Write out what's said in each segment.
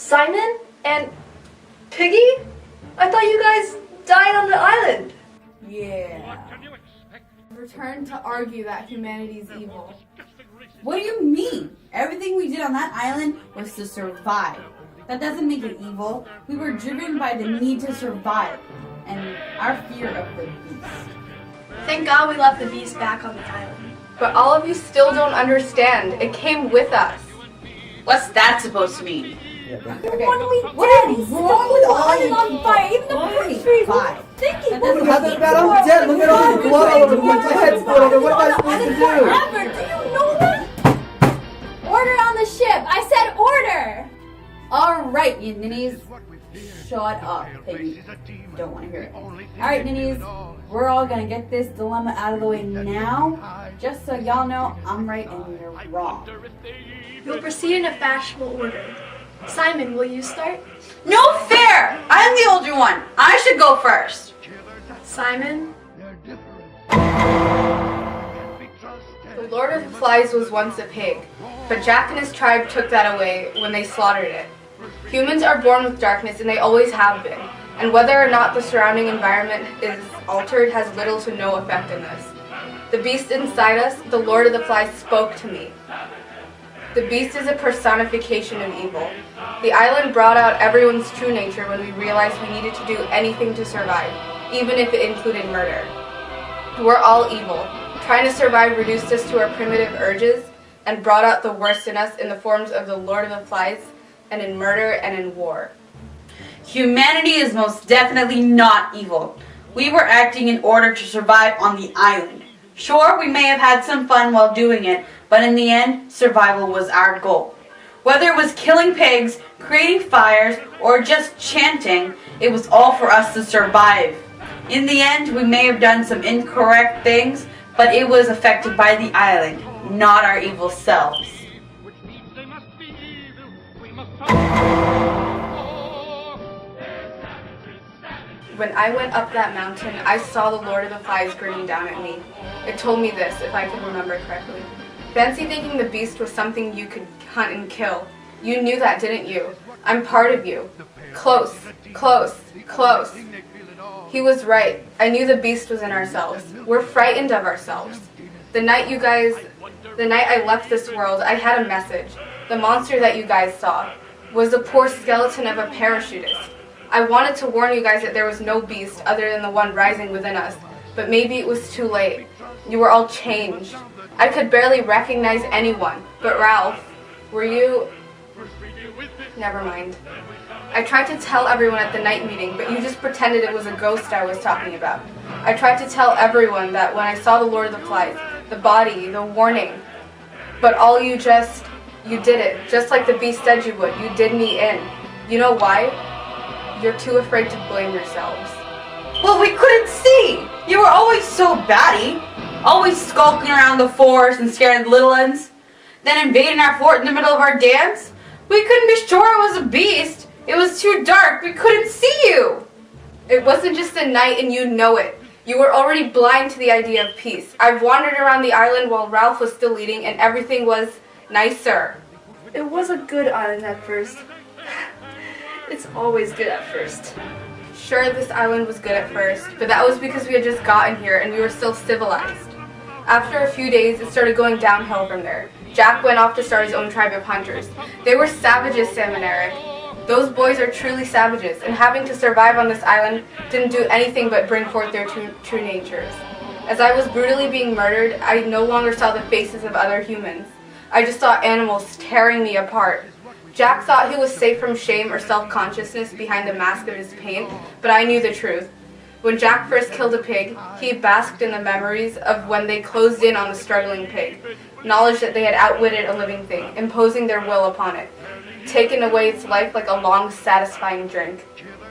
Simon and Piggy? I thought you guys died on the island. Yeah. Returned to argue that humanity's evil. What do you mean? Everything we did on that island was to survive. That doesn't make it evil. We were driven by the need to survive and our fear of the beast. Thank God we left the beast back on the island. But all of you still don't understand. It came with us. What's that supposed to mean? What is wrong with all you on fire, even the fruit trees were thinking. How does that? I'm dead. Look at all the blood all over my head. What am I supposed to do? Do you know that? Order on the ship. I said order. Alright, you ninnies. Shut up, Piggy. Don't want to hear it. Alright, ninnies. We're all gonna get this dilemma out of the way now. Just so y'all know, I'm right and you're wrong. We'll proceed in a fashionable order. Simon, will you start? No fair! I'm the older one. I should go first. Simon? The Lord of the Flies was once a pig, but Jack and his tribe took that away when they slaughtered it. Humans are born with darkness and they always have been, and whether or not the surrounding environment is altered has little to no effect on this. The beast inside us, the Lord of the Flies, spoke to me. The beast is a personification of evil. The island brought out everyone's true nature when we realized we needed to do anything to survive, even if it included murder. We're all evil. Trying to survive reduced us to our primitive urges and brought out the worst in us in the forms of the Lord of the Flies and in murder and in war. Humanity is most definitely not evil. We were acting in order to survive on the island. Sure, we may have had some fun while doing it, but in the end, survival was our goal. Whether it was killing pigs, creating fires, or just chanting, it was all for us to survive. In the end, we may have done some incorrect things, but it was affected by the island, not our evil selves. When I went up that mountain, I saw the Lord of the Flies grinning down at me. It told me this, if I can remember correctly. Fancy thinking the beast was something you could hunt and kill. You knew that, didn't you? I'm part of you. Close, close, close. He was right. I knew the beast was in ourselves. We're frightened of ourselves. The night I left this world, I had a message. The monster that you guys saw was the poor skeleton of a parachutist. I wanted to warn you guys that there was no beast other than the one rising within us, but maybe it was too late. You were all changed. I could barely recognize anyone, but Ralph, were you... Never mind. I tried to tell everyone at the night meeting, but you just pretended it was a ghost I was talking about. I tried to tell everyone that when I saw the Lord of the Flies, the body, the warning, but all you did it, just like the beast said you would. You did me in. You know why? You're too afraid to blame yourselves. Well, we couldn't see! You were always so batty. Always skulking around the forest and scaring the little ones. Then invading our fort in the middle of our dance. We couldn't be sure it was a beast. It was too dark. We couldn't see you. It wasn't just a night and you know it. You were already blind to the idea of peace. I've wandered around the island while Ralph was still leading and everything was nicer. It was a good island at first. It's always good at first. Sure, this island was good at first, but that was because we had just gotten here and we were still civilized. After a few days, it started going downhill from there. Jack went off to start his own tribe of hunters. They were savages, Sam and Eric. Those boys are truly savages, and having to survive on this island didn't do anything but bring forth their true natures. As I was brutally being murdered, I no longer saw the faces of other humans. I just saw animals tearing me apart. Jack thought he was safe from shame or self-consciousness behind the mask of his pain, but I knew the truth. When Jack first killed a pig, he basked in the memories of when they closed in on the struggling pig, knowledge that they had outwitted a living thing, imposing their will upon it, taken away its life like a long, satisfying drink.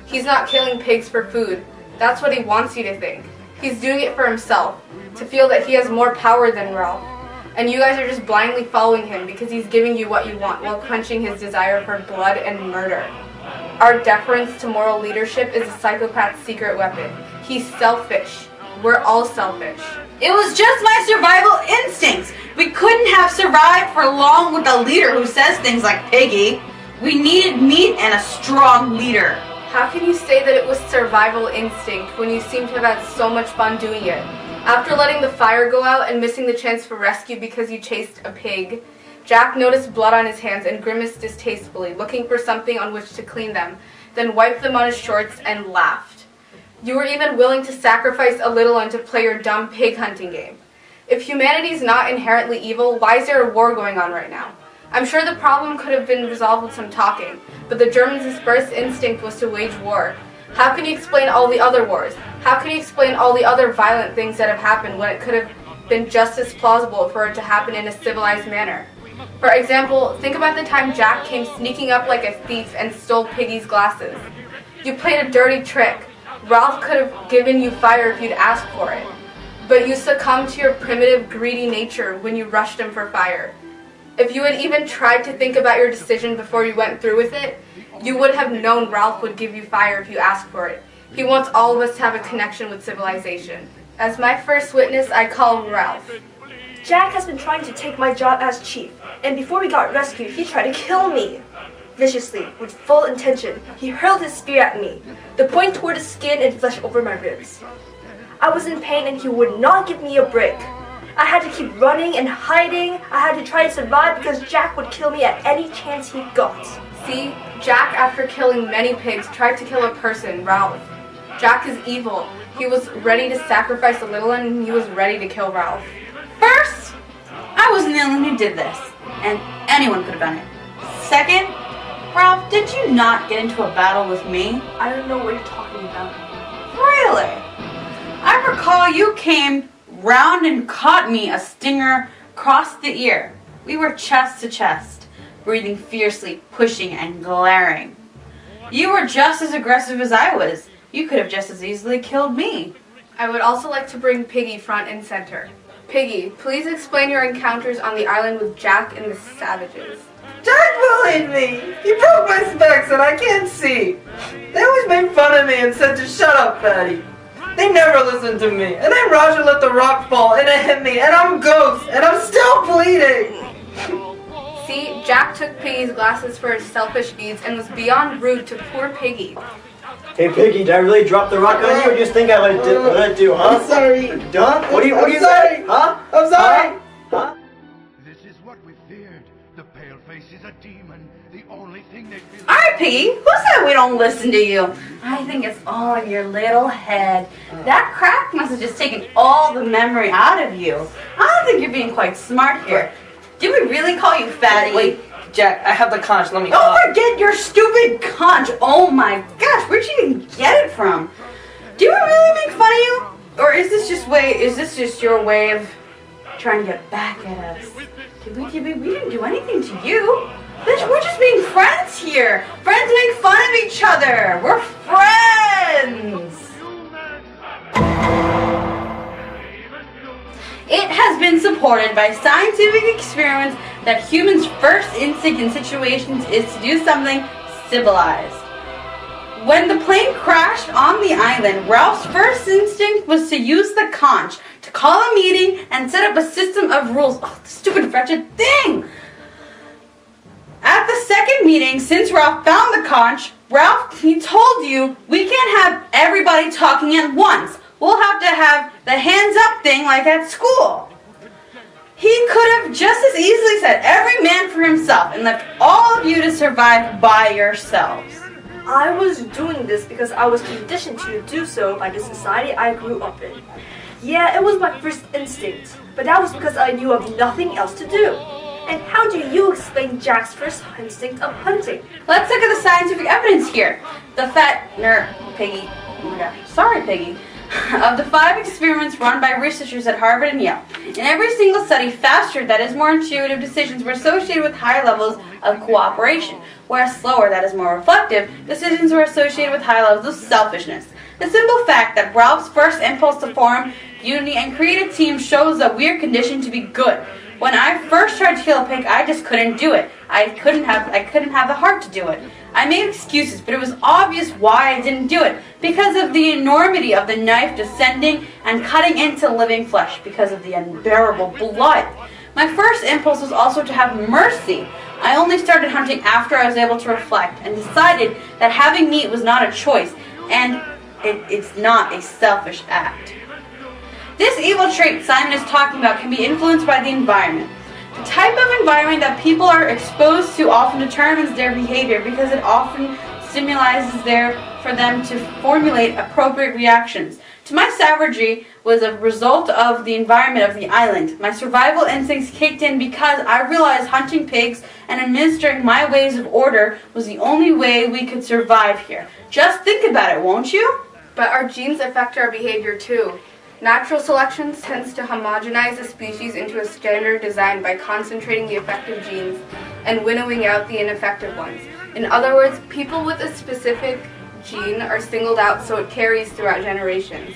He's not killing pigs for food. That's what he wants you to think. He's doing it for himself, to feel that he has more power than Ralph. And you guys are just blindly following him because he's giving you what you want while quenching his desire for blood and murder. Our deference to moral leadership is a psychopath's secret weapon. He's selfish. We're all selfish. It was just my survival instincts. We couldn't have survived for long with a leader who says things like Piggy. We needed meat and a strong leader. How can you say that it was survival instinct when you seem to have had so much fun doing it? After letting the fire go out and missing the chance for rescue because you chased a pig, Jack noticed blood on his hands and grimaced distastefully, looking for something on which to clean them, then wiped them on his shorts and laughed. You were even willing to sacrifice a little one to play your dumb pig hunting game. If humanity is not inherently evil, why is there a war going on right now? I'm sure the problem could have been resolved with some talking, but the Germans' first instinct was to wage war. How can you explain all the other wars? How can you explain all the other violent things that have happened when it could have been just as plausible for it to happen in a civilized manner? For example, think about the time Jack came sneaking up like a thief and stole Piggy's glasses. You played a dirty trick. Ralph could have given you fire if you'd asked for it. But you succumbed to your primitive, greedy nature when you rushed him for fire. If you had even tried to think about your decision before you went through with it, you would have known Ralph would give you fire if you asked for it. He wants all of us to have a connection with civilization. As my first witness, I call Ralph. Jack has been trying to take my job as chief, and before we got rescued, he tried to kill me. Viciously, with full intention, he hurled his spear at me, the point toward the skin and flesh over my ribs. I was in pain and he would not give me a break. I had to keep running and hiding. I had to try to survive because Jack would kill me at any chance he got. See, Jack, after killing many pigs, tried to kill a person, Ralph. Jack is evil. He was ready to sacrifice a little one and he was ready to kill Ralph. First, I wasn't the only one who did this, and anyone could have done it. Second, Ralph, did you not get into a battle with me? I don't know what you're talking about. Really? I recall you came round and caught me a stinger across the ear. We were chest to chest, breathing fiercely, pushing and glaring. You were just as aggressive as I was. You could have just as easily killed me. I would also like to bring Piggy front and center. Piggy, please explain your encounters on the island with Jack and the savages. Jack bullied me! He broke my specs and I can't see! They always made fun of me and said to shut up, fatty. They never listened to me. And then Roger let the rock fall and it hit me and I'm a ghost and I'm still bleeding! See, Jack took Piggy's glasses for his selfish needs and was beyond rude to poor Piggy. Hey Piggy, did I really drop the rock on you or just think I let it do, huh? I'm sorry. Done? What are you sorry. saying? Huh? I'm sorry! Huh? This is what we feared. The pale face is a demon. The only thing they feel. Alright, Piggy, who said we don't listen to you? I think it's all in your little head. That crack must have just taken all the memory out of you. I don't think you're being quite smart here. Did we really call you fatty? Wait, Jack, I have the conch. Let me Don't forget your stupid conch. Oh my gosh, where'd you even get it from? Do we really make fun of you? Or is this just your way of trying to get back at us? We didn't do anything to you. We're just being friends here. Friends make fun of each other. We're friends. It has been supported by scientific experiments that humans' first instinct in situations is to do something civilized. When the plane crashed on the island, Ralph's first instinct was to use the conch to call a meeting and set up a system of rules. Oh, the stupid wretched thing! At the second meeting, since Ralph found the conch, he told you, we can't have everybody talking at once. We'll have to have the hands up thing like at school. He could have just as easily said, every man for himself, and left all of you to survive by yourselves. I was doing this because I was conditioned to do so by the society I grew up in. Yeah, it was my first instinct, but that was because I knew of nothing else to do. And how do you explain Jack's first instinct of hunting? Let's look at the scientific evidence here. Piggy. Oh my gosh. Sorry, Piggy. Of the 5 experiments run by researchers at Harvard and Yale, in every single study, faster, that is more intuitive decisions were associated with higher levels of cooperation, whereas slower, that is more reflective, decisions were associated with high levels of selfishness. The simple fact that Ralph's first impulse to form unity and create a team shows that we are conditioned to be good. When I first tried to kill a pig, I just couldn't do it. I couldn't have the heart to do it. I made excuses, but it was obvious why I didn't do it. Because of the enormity of the knife descending and cutting into living flesh, because of the unbearable blood. My first impulse was also to have mercy. I only started hunting after I was able to reflect and decided that having meat was not a choice and it's not a selfish act. This evil trait Simon is talking about can be influenced by the environment. The type of environment that people are exposed to often determines their behavior because it often stimulizes for them to formulate appropriate reactions. To my savagery was a result of the environment of the island. My survival instincts kicked in because I realized hunting pigs and administering my ways of order was the only way we could survive here. Just think about it, won't you? But our genes affect our behavior too. Natural selection tends to homogenize a species into a standard design by concentrating the effective genes and winnowing out the ineffective ones. In other words, people with a specific gene are singled out so it carries throughout generations.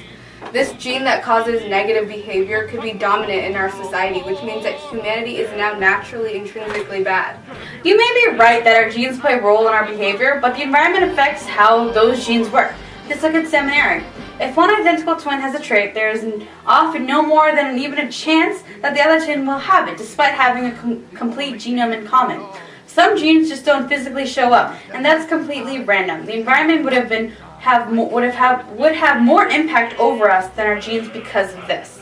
This gene that causes negative behavior could be dominant in our society, which means that humanity is now naturally intrinsically bad. You may be right that our genes play a role in our behavior, but the environment affects how those genes work. Just look at seminary. If one identical twin has a trait, there is often no more than even a chance that the other twin will have it, despite having a complete genome in common. Some genes just don't physically show up, and that's completely random. The environment would have more impact over us than our genes because of this.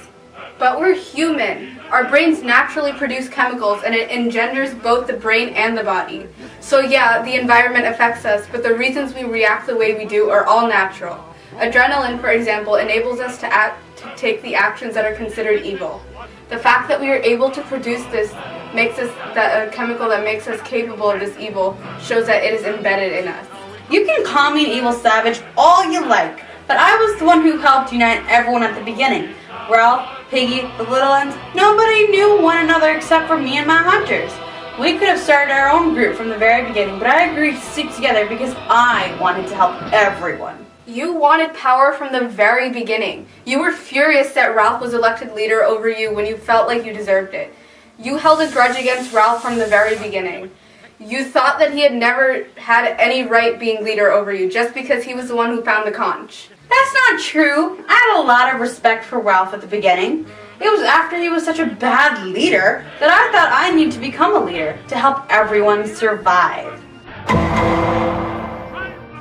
But we're human. Our brains naturally produce chemicals, and it engenders both the brain and the body. So yeah, the environment affects us, but the reasons we react the way we do are all natural. Adrenaline, for example, enables us to take the actions that are considered evil. The fact that we are able to produce this a chemical that makes us capable of this evil shows that it is embedded in us. You can call me an evil savage all you like, but I was the one who helped unite everyone at the beginning. Ralph, Piggy, the little ones, nobody knew one another except for me and my hunters. We could have started our own group from the very beginning, but I agreed to stick together because I wanted to help everyone. You wanted power from the very beginning. You were furious that Ralph was elected leader over you when you felt like you deserved it. You held a grudge against Ralph from the very beginning. You thought that he had never had any right being leader over you just because he was the one who found the conch. That's not true. I had a lot of respect for Ralph at the beginning. It was after he was such a bad leader that I thought I needed to become a leader to help everyone survive.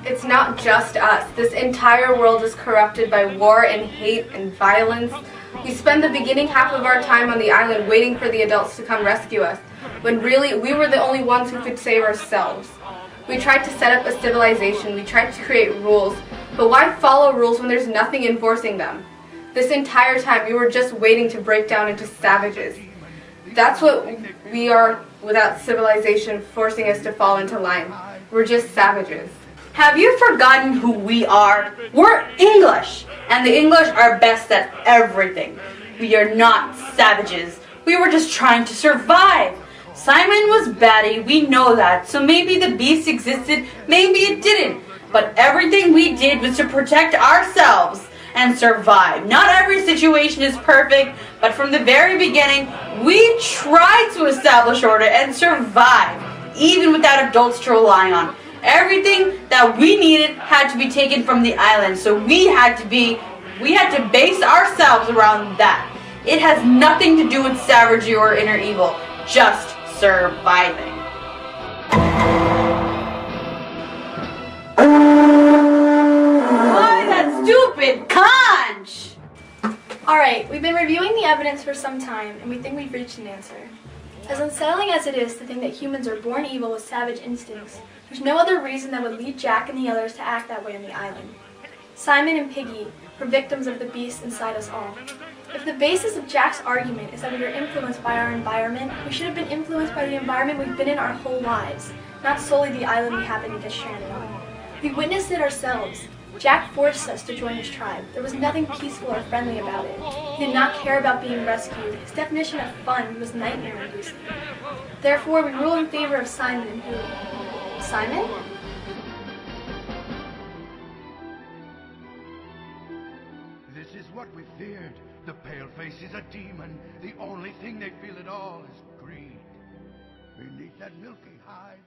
It's not just us. This entire world is corrupted by war and hate and violence. We spend the beginning half of our time on the island waiting for the adults to come rescue us, when really we were the only ones who could save ourselves. We tried to set up a civilization, we tried to create rules, but why follow rules when there's nothing enforcing them? This entire time we were just waiting to break down into savages. That's what we are without civilization forcing us to fall into line. We're just savages. Have you forgotten who we are? We're English, and the English are best at everything. We are not savages. We were just trying to survive. Simon was batty, we know that, so maybe the beast existed, maybe it didn't. But everything we did was to protect ourselves and survive. Not every situation is perfect, but from the very beginning, we tried to establish order and survive, even without adults to rely on. Everything that we needed had to be taken from the island, so we had to base ourselves around that. It has nothing to do with savagery or inner evil, just surviving. Why that stupid conch? Alright, we've been reviewing the evidence for some time, and we think we've reached an answer. As unsettling as it is to think that humans are born evil with savage instincts, there's no other reason that would lead Jack and the others to act that way on the island. Simon and Piggy were victims of the beast inside us all. If the basis of Jack's argument is that we are influenced by our environment, we should have been influenced by the environment we've been in our whole lives, not solely the island we happen to get stranded on. We witnessed it ourselves. Jack forced us to join his tribe. There was nothing peaceful or friendly about it. He did not care about being rescued. His definition of fun was nightmare-inducing. Therefore, we rule in favor of Simon, who... Simon? This is what we feared. The paleface is a demon. The only thing they feel at all is greed. Beneath that milky hide